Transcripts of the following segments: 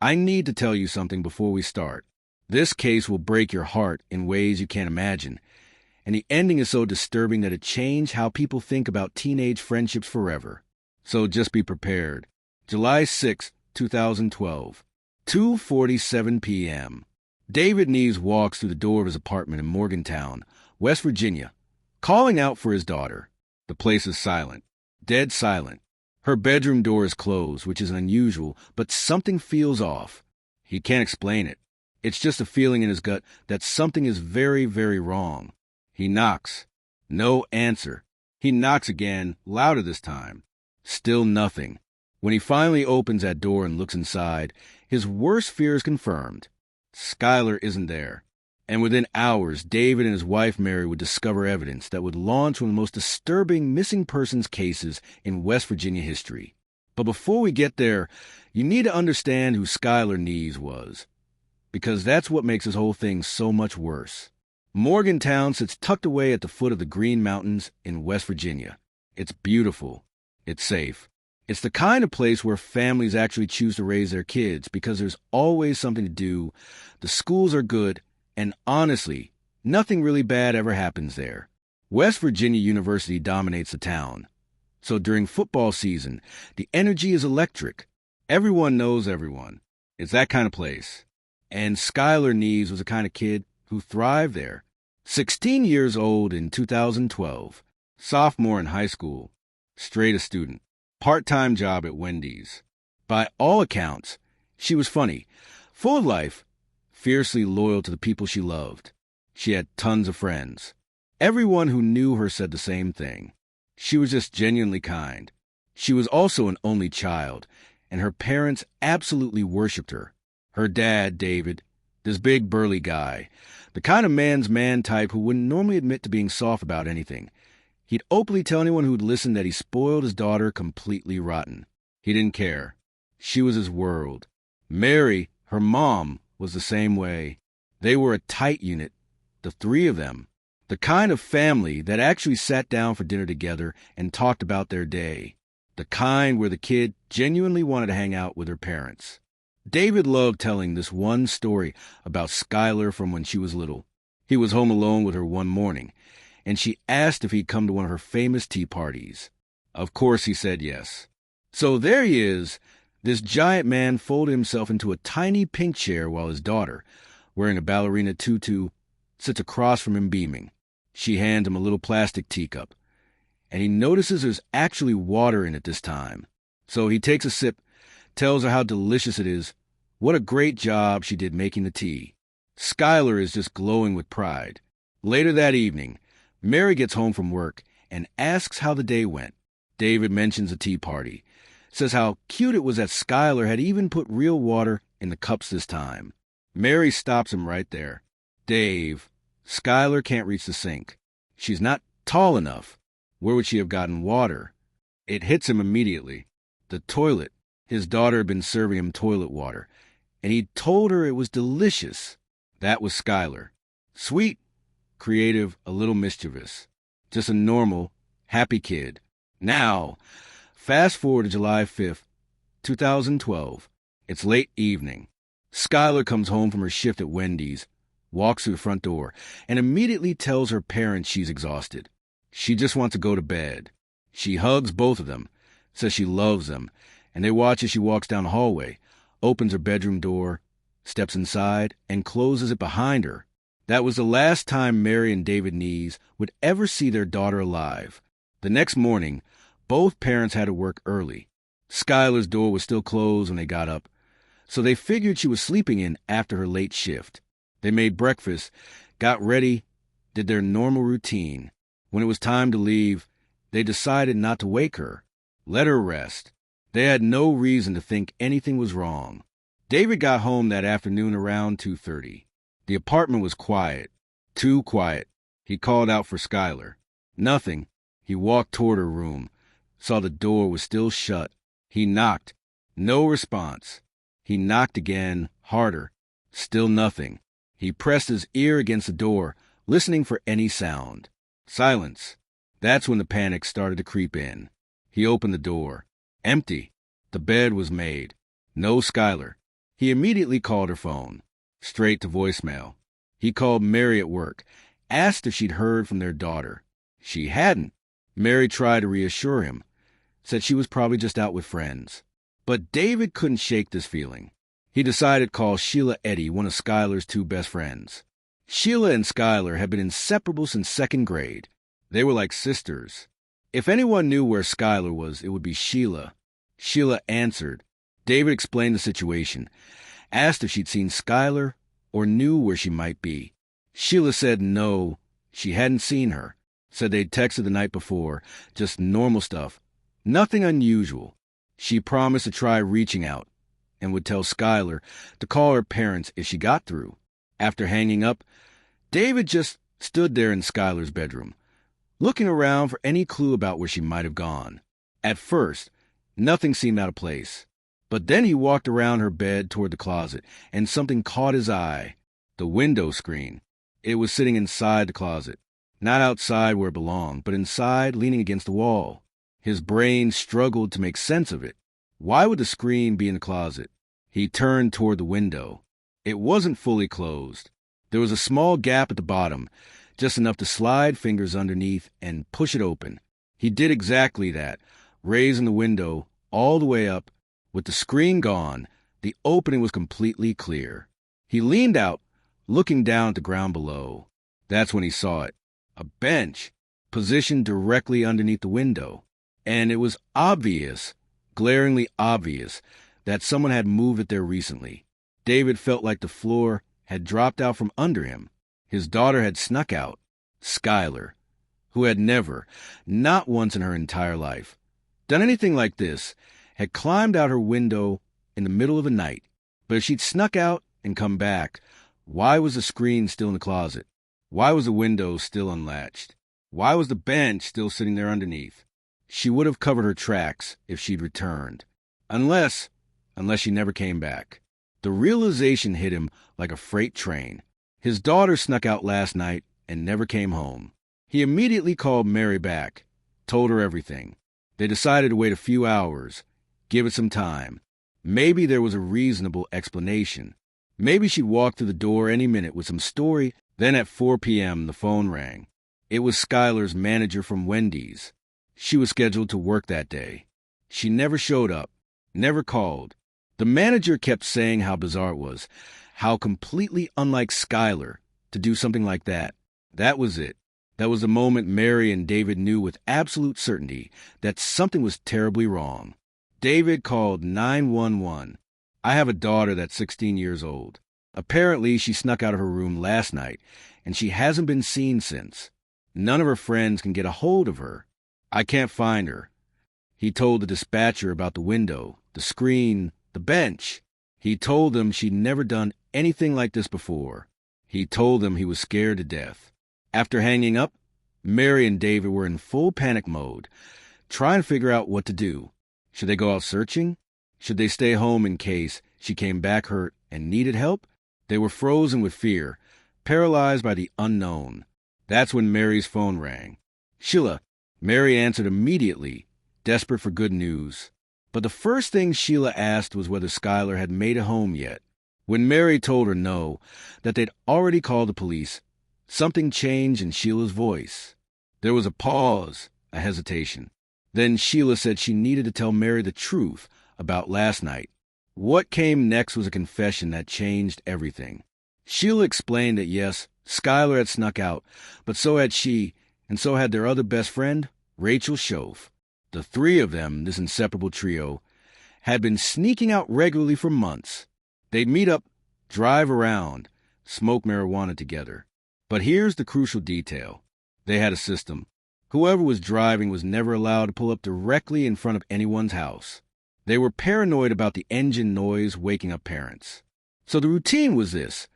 I need to tell you something before we start. This case will break your heart in ways you can't imagine, and the ending is so disturbing that it changed how people think about teenage friendships forever. So just be prepared. July 6, 2012, 2:47 p.m. David Neese walks through the door of his apartment in Morgantown, West Virginia, calling out for his daughter. The place is silent, dead silent. Her bedroom door is closed, which is unusual, but something feels off. He can't explain it. It's just a feeling in his gut that something is very, very wrong. He knocks. No answer. He knocks again, louder this time. Still nothing. When he finally opens that door and looks inside, his worst fear is confirmed. Skylar isn't there. And within hours, David and his wife Mary would discover evidence that would launch one of the most disturbing missing persons cases in West Virginia history. But before we get there, you need to understand who Skylar Neese was, because that's what makes this whole thing so much worse. Morgantown sits tucked away at the foot of the Green Mountains in West Virginia. It's beautiful. It's safe. It's the kind of place where families actually choose to raise their kids because there's always something to do, the schools are good, and honestly, nothing really bad ever happens there. West Virginia University dominates the town. So during football season, the energy is electric. Everyone knows everyone. It's that kind of place. And Skylar Neese was the kind of kid who thrived there. 16 years old in 2012, sophomore in high school, straight A student, part-time job at Wendy's. By all accounts, she was funny, full of life, fiercely loyal to the people she loved. She had tons of friends. Everyone who knew her said the same thing. She was just genuinely kind. She was also an only child, and her parents absolutely worshipped her. Her dad, David, this big burly guy, the kind of man's man type who wouldn't normally admit to being soft about anything. He'd openly tell anyone who'd listen that he spoiled his daughter completely rotten. He didn't care. She was his world. Mary, her mom, was the same way. They were a tight unit, the three of them, the kind of family that actually sat down for dinner together and talked about their day, the kind where the kid genuinely wanted to hang out with her parents. David loved telling this one story about Skylar from when she was little. He was home alone with her one morning, and she asked if he'd come to one of her famous tea parties. Of course he said yes. So there he is. This giant man folded himself into a tiny pink chair while his daughter, wearing a ballerina tutu, sits across from him beaming. She hands him a little plastic teacup, and he notices there's actually water in it this time. So he takes a sip, tells her how delicious it is, what a great job she did making the tea. Skylar is just glowing with pride. Later that evening, Mary gets home from work and asks how the day went. David mentions the tea party, says how cute it was that Skylar had even put real water in the cups this time. Mary stops him right there. Dave, Skylar can't reach the sink. She's not tall enough. Where would she have gotten water? It hits him immediately. The toilet. His daughter had been serving him toilet water, and he'd told her it was delicious. That was Skylar. Sweet, creative, a little mischievous. Just a normal, happy kid. Now, fast forward to July 5th, 2012. It's late evening. Skylar comes home from her shift at Wendy's, walks through the front door, and immediately tells her parents she's exhausted. She just wants to go to bed. She hugs both of them, says she loves them, and they watch as she walks down the hallway, opens her bedroom door, steps inside, and closes it behind her. That was the last time Mary and David Neese would ever see their daughter alive. The next morning, both parents had to work early. Skylar's door was still closed when they got up, so they figured she was sleeping in after her late shift. They made breakfast, got ready, did their normal routine. When it was time to leave, they decided not to wake her, let her rest. They had no reason to think anything was wrong. David got home that afternoon around 2:30. The apartment was quiet, too quiet. He called out for Skylar. Nothing. He walked toward her room, saw the door was still shut. He knocked. No response. He knocked again, harder. Still nothing. He pressed his ear against the door, listening for any sound. Silence. That's when the panic started to creep in. He opened the door. Empty. The bed was made. No Skylar. He immediately called her phone, straight to voicemail. He called Mary at work, asked if she'd heard from their daughter. She hadn't. Mary tried to reassure him, said she was probably just out with friends. But David couldn't shake this feeling. He decided to call Sheila Eddy, one of Skylar's two best friends. Sheila and Skylar had been inseparable since second grade. They were like sisters. If anyone knew where Skylar was, it would be Sheila. Sheila answered. David explained the situation, asked if she'd seen Skylar or knew where she might be. Sheila said no, she hadn't seen her. Said they'd texted the night before, just normal stuff, nothing unusual. She promised to try reaching out and would tell Skylar to call her parents if she got through. After hanging up, David just stood there in Skylar's bedroom, looking around for any clue about where she might have gone. At first, nothing seemed out of place. But then he walked around her bed toward the closet, and something caught his eye. The window screen. It was sitting inside the closet. Not outside where it belonged, but inside, leaning against the wall. His brain struggled to make sense of it. Why would the screen be in the closet? He turned toward the window. It wasn't fully closed. There was a small gap at the bottom, just enough to slide fingers underneath and push it open. He did exactly that, raising the window all the way up. With the screen gone, the opening was completely clear. He leaned out, looking down at the ground below. That's when he saw it. A bench, positioned directly underneath the window. And it was obvious, glaringly obvious, that someone had moved it there recently. David felt like the floor had dropped out from under him. His daughter had snuck out. Skylar, who had never, not once in her entire life, done anything like this, had climbed out her window in the middle of the night. But if she'd snuck out and come back, why was the screen still in the closet? Why was the window still unlatched? Why was the bench still sitting there underneath? She would have covered her tracks if she'd returned. Unless she never came back. The realization hit him like a freight train. His daughter snuck out last night and never came home. He immediately called Mary back, told her everything. They decided to wait a few hours, give it some time. Maybe there was a reasonable explanation. Maybe she'd walk through the door any minute with some story. Then at 4 p.m., the phone rang. It was Skylar's manager from Wendy's. She was scheduled to work that day. She never showed up, never called. The manager kept saying how bizarre it was, how completely unlike Skylar to do something like that. That was it. That was the moment Mary and David knew with absolute certainty that something was terribly wrong. David called 911. I have a daughter that's 16 years old. Apparently, she snuck out of her room last night, and she hasn't been seen since. None of her friends can get a hold of her. I can't find her. He told the dispatcher about the window, the screen, the bench. He told them she'd never done anything like this before. He told them he was scared to death. After hanging up, Mary and David were in full panic mode, trying to figure out what to do. Should they go out searching? Should they stay home in case she came back hurt and needed help? They were frozen with fear, paralyzed by the unknown. That's when Mary's phone rang. Sheila. Mary answered immediately, desperate for good news. But the first thing Sheila asked was whether Skylar had made it home yet. When Mary told her no, that they'd already called the police, something changed in Sheila's voice. There was a pause, a hesitation. Then Sheila said she needed to tell Mary the truth about last night. What came next was a confession that changed everything. Sheila explained that yes, Skylar had snuck out, but so had she, and so had their other best friend, Rachel Schoaf. The three of them, this inseparable trio, had been sneaking out regularly for months. They'd meet up, drive around, smoke marijuana together. But here's the crucial detail. They had a system. Whoever was driving was never allowed to pull up directly in front of anyone's house. They were paranoid about the engine noise waking up parents. So the routine was this: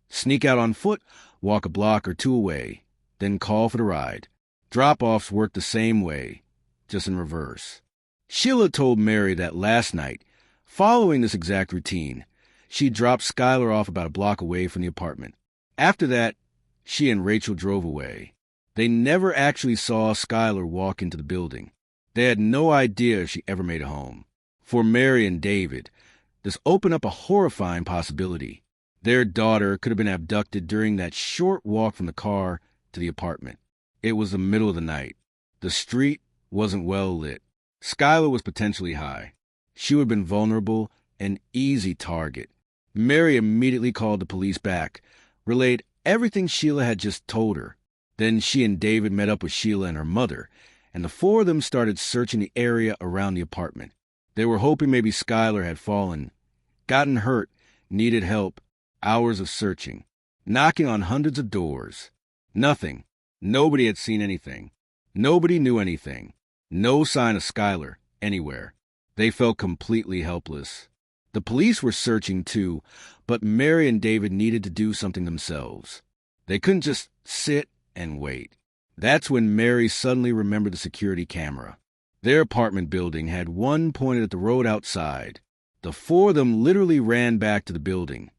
sneak out on foot, walk a block or two away, then call for the ride. Drop-offs worked the same way, just in reverse. Sheila told Mary that last night, following this exact routine, she dropped Skylar off about a block away from the apartment. After that, she and Rachel drove away. They never actually saw Skylar walk into the building. They had no idea if she ever made it home. For Mary and David, This opened up a horrifying possibility. Their daughter could have been abducted during that short walk from the car to the apartment. It was the middle of the night. The street wasn't well lit. Skylar was potentially high. She would have been vulnerable, an easy target. Mary immediately called the police back, relayed everything Sheila had just told her. Then she and David met up with Sheila and her mother, and the four of them started searching the area around the apartment. They were hoping maybe Skylar had fallen, gotten hurt, needed help. Hours of searching, knocking on hundreds of doors. Nothing. Nobody had seen anything. Nobody knew anything. No sign of Skylar anywhere. They felt completely helpless. The police were searching too, but Mary and David needed to do something themselves. They couldn't just sit and wait. That's when Mary suddenly remembered the security camera. Their apartment building had one pointed at the road outside. The four of them literally ran back to the building,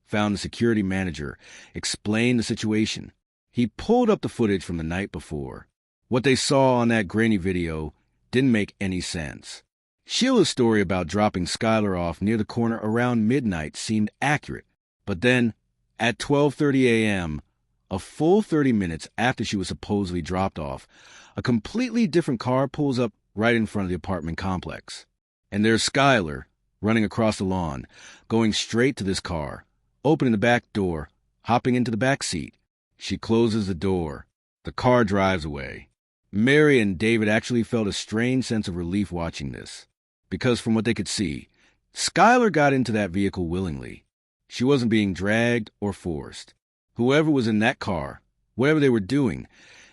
found the security manager, explained the situation. He pulled up the footage from the night before. What they saw on that grainy video didn't make any sense. Sheila's story about dropping Skylar off near the corner around midnight seemed accurate, but then, at 12:30 a.m., a full 30 minutes after she was supposedly dropped off, a completely different car pulls up right in front of the apartment complex. And there's Skylar running across the lawn, going straight to this car, opening the back door, hopping into the back seat. She closes the door. The car drives away. Mary and David actually felt a strange sense of relief watching this, because from what they could see, Skylar got into that vehicle willingly. She wasn't being dragged or forced. Whoever was in that car, whatever they were doing,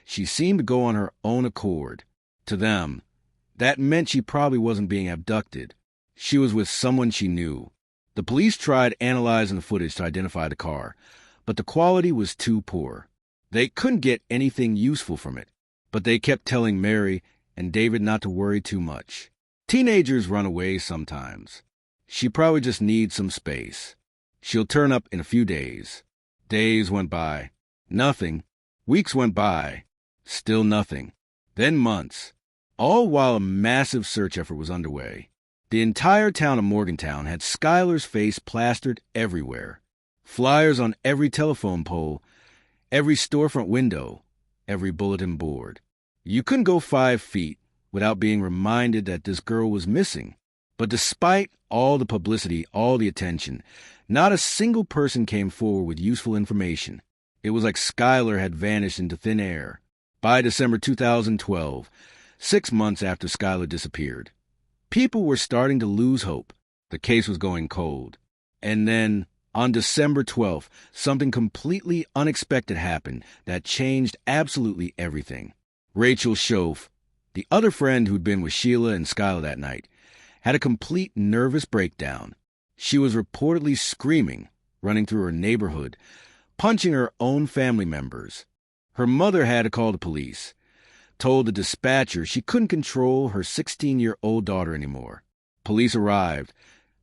she seemed to go on her own accord. To them, that meant she probably wasn't being abducted. She was with someone she knew. The police tried analyzing the footage to identify the car, but the quality was too poor. They couldn't get anything useful from it, but they kept telling Mary and David not to worry too much. Teenagers run away sometimes. She probably just needs some space. She'll turn up in a few days. Days went by. Nothing. Weeks went by. Still nothing. Then months. All while a massive search effort was underway. The entire town of Morgantown had Skylar's face plastered everywhere. Flyers on every telephone pole, every storefront window, every bulletin board. You couldn't go 5 feet without being reminded that this girl was missing. But despite all the publicity, all the attention, not a single person came forward with useful information. It was like Skylar had vanished into thin air. By December 2012, 6 months after Skylar disappeared, people were starting to lose hope. The case was going cold. And then, on December 12th, something completely unexpected happened that changed absolutely everything. Rachel Schoaf, the other friend who'd been with Sheila and Skylar that night, had a complete nervous breakdown. She was reportedly screaming, running through her neighborhood, punching her own family members. Her mother had to call the police, told the dispatcher she couldn't control her 16-year-old daughter anymore. Police arrived,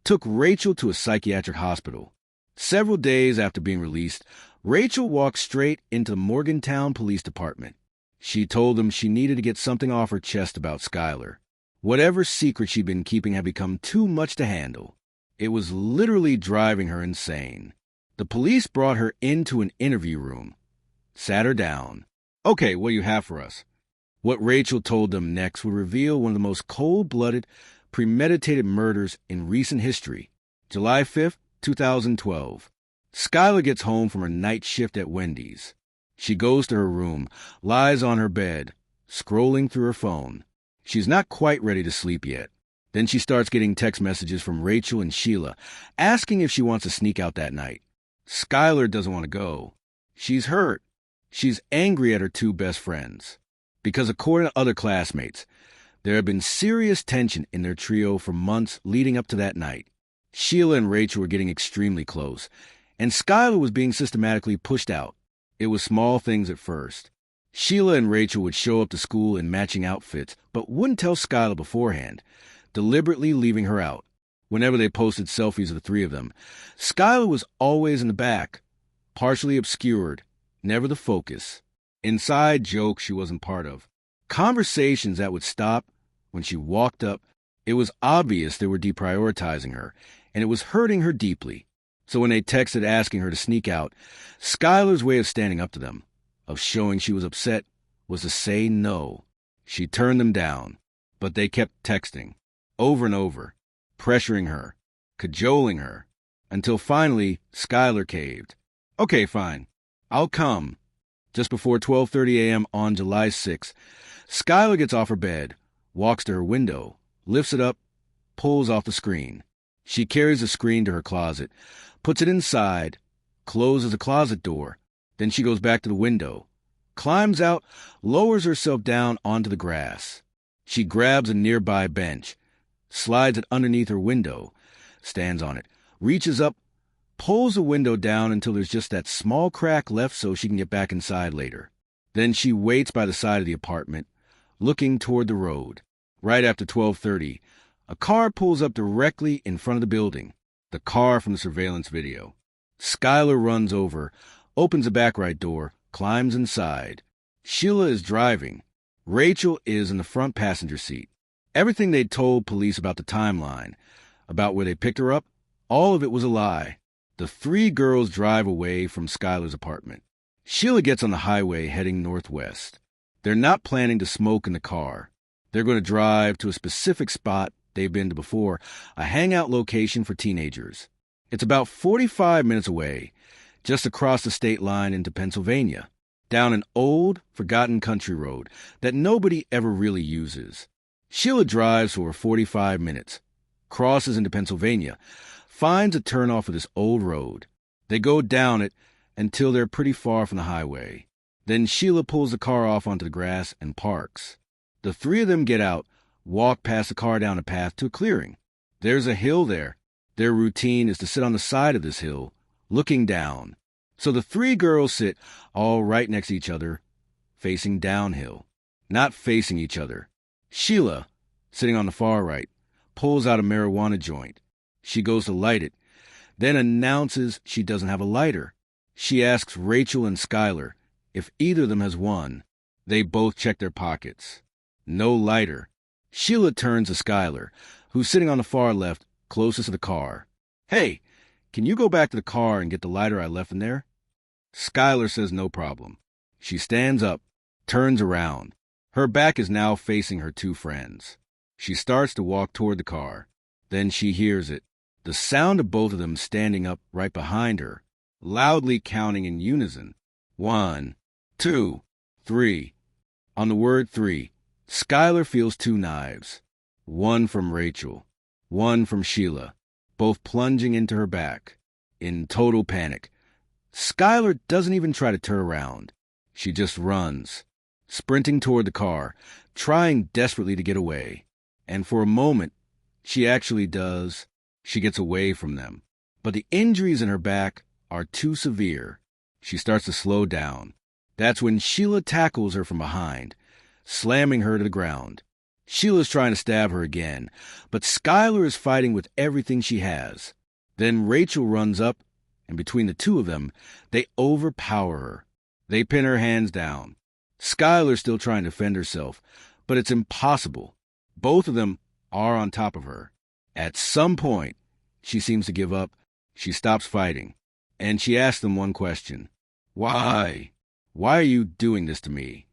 took Rachel to a psychiatric hospital. Several days after being released, Rachel walked straight into the Morgantown Police Department. She told them she needed to get something off her chest about Skylar. Whatever secret she'd been keeping had become too much to handle. It was literally driving her insane. The police brought her into an interview room, sat her down. "Okay, what do you have for us?" What Rachel told them next would reveal one of the most cold-blooded, premeditated murders in recent history. July 5th, 2012. Skylar gets home from her night shift at Wendy's. She goes to her room, lies on her bed, scrolling through her phone. She's not quite ready to sleep yet. Then she starts getting text messages from Rachel and Sheila, asking if she wants to sneak out that night. Skylar doesn't want to go. She's hurt. She's angry at her 2 best friends. Because according to other classmates, there had been serious tension in their trio for months leading up to that night. Sheila and Rachel were getting extremely close, and Skylar was being systematically pushed out. It was small things at first. Sheila and Rachel would show up to school in matching outfits, but wouldn't tell Skylar beforehand, deliberately leaving her out. Whenever they posted selfies of the 3 of them, Skylar was always in the back, partially obscured, never the focus. Inside jokes she wasn't part of. Conversations that would stop when she walked up. It was obvious they were deprioritizing her, and it was hurting her deeply. So when they texted asking her to sneak out, Skylar's way of standing up to them, of showing she was upset, was to say no. She turned them down, but they kept texting, over and over, pressuring her, cajoling her, until finally Skylar caved. Okay, fine. I'll come. Just before 12:30 a.m. on July 6th, Skylar gets off her bed, walks to her window, lifts it up, pulls off the screen. She carries the screen to her closet, puts it inside, closes the closet door. Then she goes back to the window, climbs out, lowers herself down onto the grass. She grabs a nearby bench, slides it underneath her window, stands on it, reaches up, pulls the window down until there's just that small crack left so she can get back inside later. Then she waits by the side of the apartment, looking toward the road. Right after 12:30, a car pulls up directly in front of the building, the car from the surveillance video. Skylar runs over, opens the back right door, climbs inside. Sheila is driving. Rachel is in the front passenger seat. Everything they'd told police about the timeline, about where they picked her up, all of it was a lie. The three girls drive away from Skylar's apartment. Sheila gets on the highway heading northwest. They're not planning to smoke in the car. They're going to drive to a specific spot they've been to before, a hangout location for teenagers. It's about 45 minutes away, just across the state line into Pennsylvania, down an old, forgotten country road that nobody ever really uses. Sheila drives for 45 minutes, crosses into Pennsylvania, finds a turnoff of this old road. They go down it until they're pretty far from the highway. Then Sheila pulls the car off onto the grass and parks. The three of them get out, walk past the car down a path to a clearing. There's a hill there. Their routine is to sit on the side of this hill, looking down. So the three girls sit all right next to each other, facing downhill, not facing each other. Sheila, sitting on the far right, pulls out a marijuana joint. She goes to light it, then announces she doesn't have a lighter. She asks Rachel and Skylar if either of them has one. They both check their pockets. No lighter. Sheila turns to Skylar, who's sitting on the far left, closest to the car. Hey, can you go back to the car and get the lighter I left in there? Skylar says no problem. She stands up, turns around. Her back is now facing her two friends. She starts to walk toward the car. Then she hears it. The sound of both of them standing up right behind her, loudly counting in unison. 1, 2, 3. On the word 3, Skylar feels two knives. One from Rachel, one from Sheila, both plunging into her back. In total panic, Skylar doesn't even try to turn around. She just runs, sprinting toward the car, trying desperately to get away. And for a moment, she actually does. She gets away from them. But the injuries in her back are too severe. She starts to slow down. That's when Sheila tackles her from behind, slamming her to the ground. Sheila's trying to stab her again, but Skylar is fighting with everything she has. Then Rachel runs up, and between the two of them, they overpower her. They pin her hands down. Skylar's still trying to defend herself, but it's impossible. Both of them are on top of her. At some point, she seems to give up. She stops fighting, and she asks them one question. Why? Why are you doing this to me?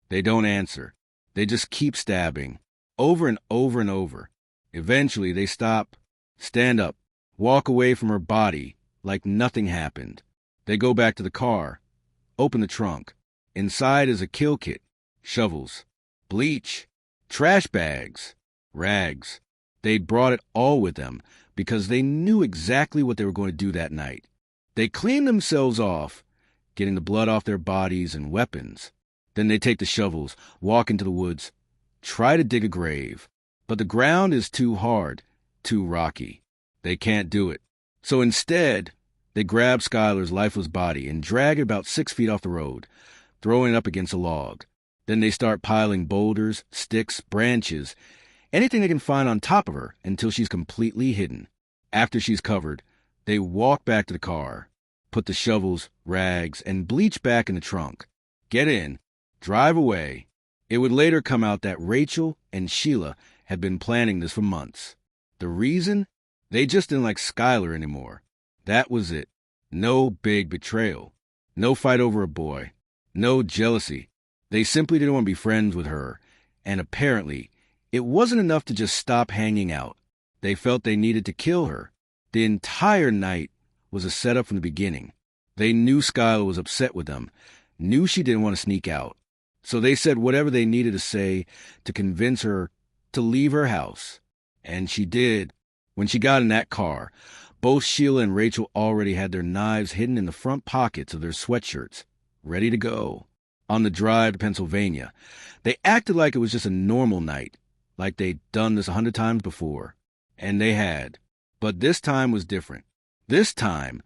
They don't answer. They just keep stabbing, over and over and over. Eventually, they stop, stand up, walk away from her body like nothing happened. They go back to the car, open the trunk. Inside is a kill kit, shovels, bleach, trash bags, rags. They'd brought it all with them because they knew exactly what they were going to do that night. They cleaned themselves off, getting the blood off their bodies and weapons. Then they take the shovels, walk into the woods, try to dig a grave. But the ground is too hard, too rocky. They can't do it. So instead, they grab Skylar's lifeless body and drag it about 6 feet off the road, throwing it up against a log. Then they start piling boulders, sticks, branches, anything they can find on top of her until she's completely hidden. After she's covered, they walk back to the car, put the shovels, rags, and bleach back in the trunk, get in, drive away. It would later come out that Rachel and Sheila had been planning this for months. The reason? They just didn't like Skylar anymore. That was it. No big betrayal. No fight over a boy. No jealousy. They simply didn't want to be friends with her. And apparently, it wasn't enough to just stop hanging out. They felt they needed to kill her. The entire night was a setup from the beginning. They knew Skylar was upset with them, knew she didn't want to sneak out. So they said whatever they needed to say to convince her to leave her house. And she did. When she got in that car, both Sheila and Rachel already had their knives hidden in the front pockets of their sweatshirts, ready to go. On the drive to Pennsylvania, they acted like it was just a normal night, like they'd done this 100 times before. And they had. But this time was different. This time,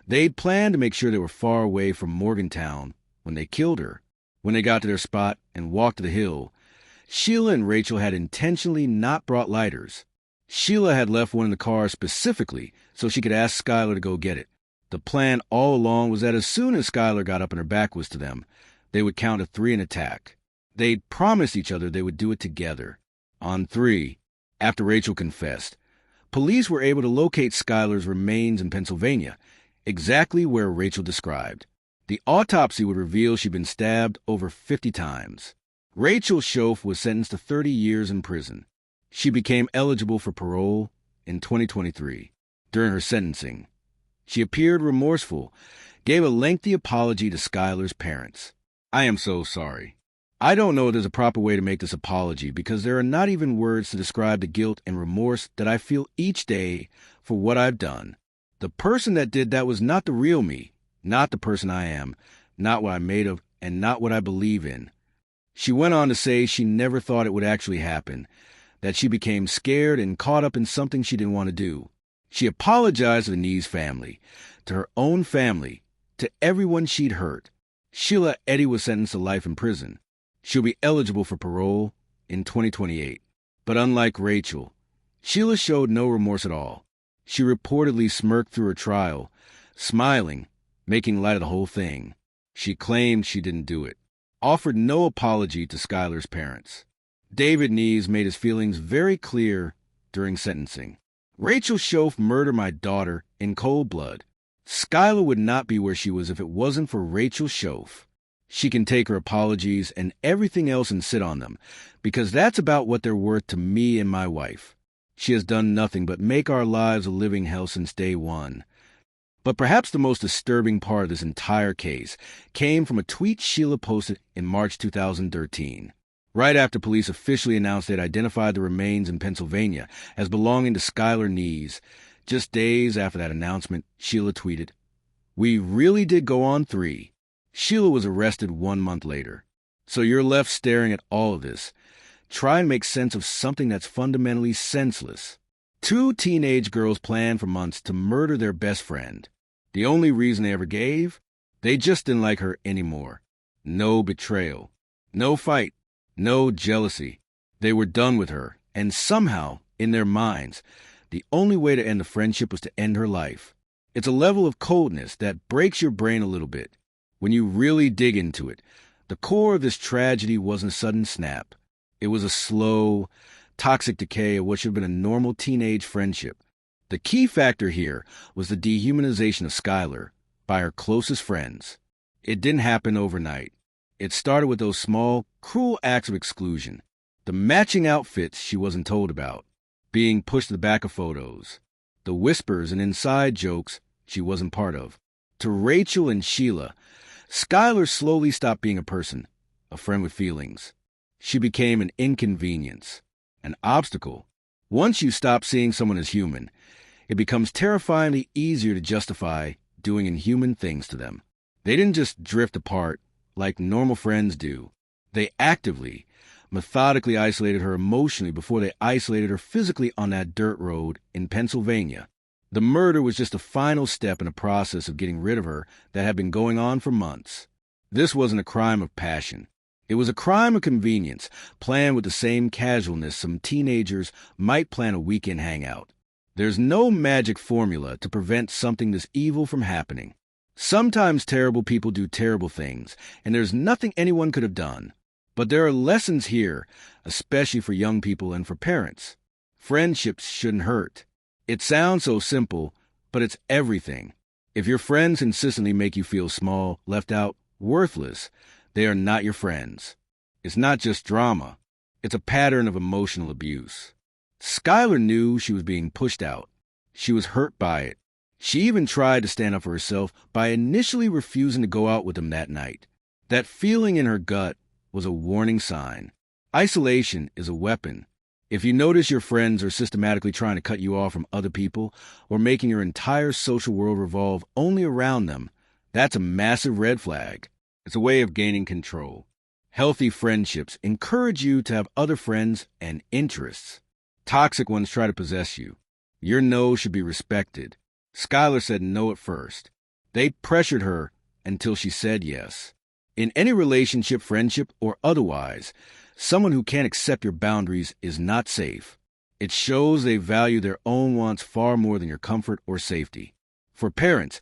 they'd planned to make sure they were far away from Morgantown when they killed her. When they got to their spot and walked to the hill, Sheila and Rachel had intentionally not brought lighters. Sheila had left one in the car specifically so she could ask Skylar to go get it. The plan all along was that as soon as Skylar got up and her back was to them, they would count to 3 and attack. They'd promised each other they would do it together. On 3, after Rachel confessed, police were able to locate Skylar's remains in Pennsylvania, exactly where Rachel described. The autopsy would reveal she'd been stabbed over 50 times. Rachel Schoaf was sentenced to 30 years in prison. She became eligible for parole in 2023. During her sentencing, she appeared remorseful, gave a lengthy apology to Skylar's parents. "I am so sorry. I don't know if there's a proper way to make this apology because there are not even words to describe the guilt and remorse that I feel each day for what I've done. The person that did that was not the real me, not the person I am, not what I'm made of, and not what I believe in." She went on to say she never thought it would actually happen, that she became scared and caught up in something she didn't want to do. She apologized to the Neese family, to her own family, to everyone she'd hurt. Sheila Eddy was sentenced to life in prison. She'll be eligible for parole in 2028. But unlike Rachel, Sheila showed no remorse at all. She reportedly smirked through her trial, smiling, making light of the whole thing. She claimed she didn't do it, offered no apology to Skylar's parents. David Neese made his feelings very clear during sentencing. "Rachel Schoaf murdered my daughter in cold blood. Skylar would not be where she was if it wasn't for Rachel Schoaf. She can take her apologies and everything else and sit on them, because that's about what they're worth to me and my wife. She has done nothing but make our lives a living hell since day one." But perhaps the most disturbing part of this entire case came from a tweet Sheila posted in March 2013. Right after police officially announced they'd identified the remains in Pennsylvania as belonging to Skylar Neese, just days after that announcement, Sheila tweeted, "We really did go on 3. Sheila was arrested 1 month later. So you're left staring at all of this. Try and make sense of something that's fundamentally senseless. 2 teenage girls planned for months to murder their best friend. The only reason they ever gave? They just didn't like her anymore. No betrayal. No fight. No jealousy. They were done with her, and somehow, in their minds, the only way to end the friendship was to end her life. It's a level of coldness that breaks your brain a little bit. When you really dig into it, the core of this tragedy wasn't a sudden snap. It was a slow, toxic decay of what should have been a normal teenage friendship. The key factor here was the dehumanization of Skylar by her closest friends. It didn't happen overnight. It started with those small, cruel acts of exclusion, the matching outfits she wasn't told about, being pushed to the back of photos, the whispers and inside jokes she wasn't part of. To Rachel and Sheila, Skylar slowly stopped being a person, a friend with feelings. She became an inconvenience, an obstacle. Once you stop seeing someone as human, it becomes terrifyingly easier to justify doing inhuman things to them. They didn't just drift apart like normal friends do. They actively, methodically isolated her emotionally before they isolated her physically on that dirt road in Pennsylvania. The murder was just a final step in a process of getting rid of her that had been going on for months. This wasn't a crime of passion. It was a crime of convenience, planned with the same casualness some teenagers might plan a weekend hangout. There's no magic formula to prevent something this evil from happening. Sometimes terrible people do terrible things, and there's nothing anyone could have done. But there are lessons here, especially for young people and for parents. Friendships shouldn't hurt. It sounds so simple, but it's everything. If your friends consistently make you feel small, left out, worthless, they are not your friends. It's not just drama. It's a pattern of emotional abuse. Skylar knew she was being pushed out. She was hurt by it. She even tried to stand up for herself by initially refusing to go out with him that night. That feeling in her gut was a warning sign. Isolation is a weapon. If you notice your friends are systematically trying to cut you off from other people or making your entire social world revolve only around them, that's a massive red flag. It's a way of gaining control. Healthy friendships encourage you to have other friends and interests. Toxic ones try to possess you. Your no should be respected. Skylar said no at first. They pressured her until she said yes. In any relationship, friendship, or otherwise, someone who can't accept your boundaries is not safe. It shows they value their own wants far more than your comfort or safety. For parents,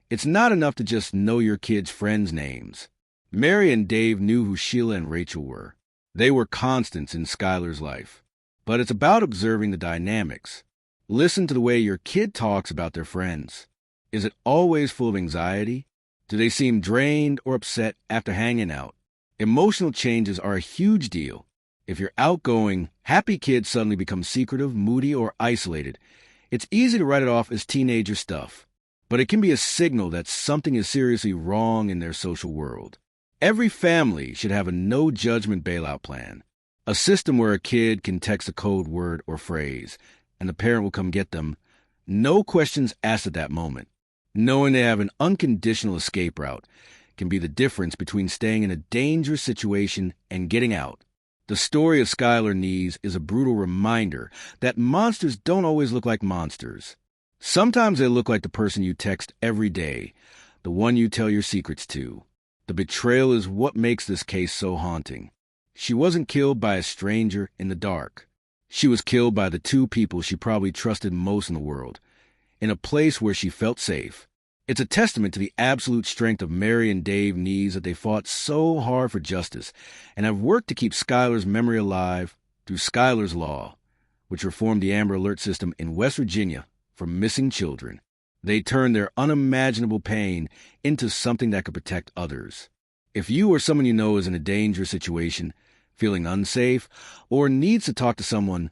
it's not enough to just know your kids' friends' names. Mary and Dave knew who Sheila and Rachel were. They were constants in Skylar's life. But it's about observing the dynamics. Listen to the way your kid talks about their friends. Is it always full of anxiety? Do they seem drained or upset after hanging out? Emotional changes are a huge deal. If your outgoing, happy kid suddenly becomes secretive, moody, or isolated, it's easy to write it off as teenager stuff. But it can be a signal that something is seriously wrong in their social world. Every family should have a no-judgment bailout plan. A system where a kid can text a code word or phrase, and the parent will come get them. No questions asked at that moment. Knowing they have an unconditional escape route can be the difference between staying in a dangerous situation and getting out. The story of Skylar Neese is a brutal reminder that monsters don't always look like monsters. Sometimes they look like the person you text every day, the one you tell your secrets to. The betrayal is what makes this case so haunting. She wasn't killed by a stranger in the dark. She was killed by the two people she probably trusted most in the world, in a place where she felt safe. It's a testament to the absolute strength of Mary and Dave Neese that they fought so hard for justice and have worked to keep Skylar's memory alive through Skylar's Law, which reformed the Amber Alert system in West Virginia for missing children. They turned their unimaginable pain into something that could protect others. If you or someone you know is in a dangerous situation, feeling unsafe, or needs to talk to someone,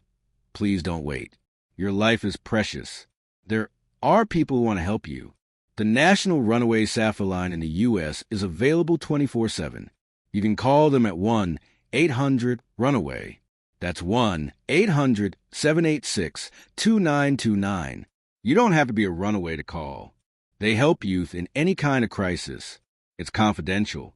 please don't wait. Your life is precious. There are people who want to help you. The National Runaway Sapphire Line in the U.S. is available 24/7. You can call them at 1-800-RUNAWAY. That's 1-800-786-2929. You don't have to be a runaway to call. They help youth in any kind of crisis. It's confidential.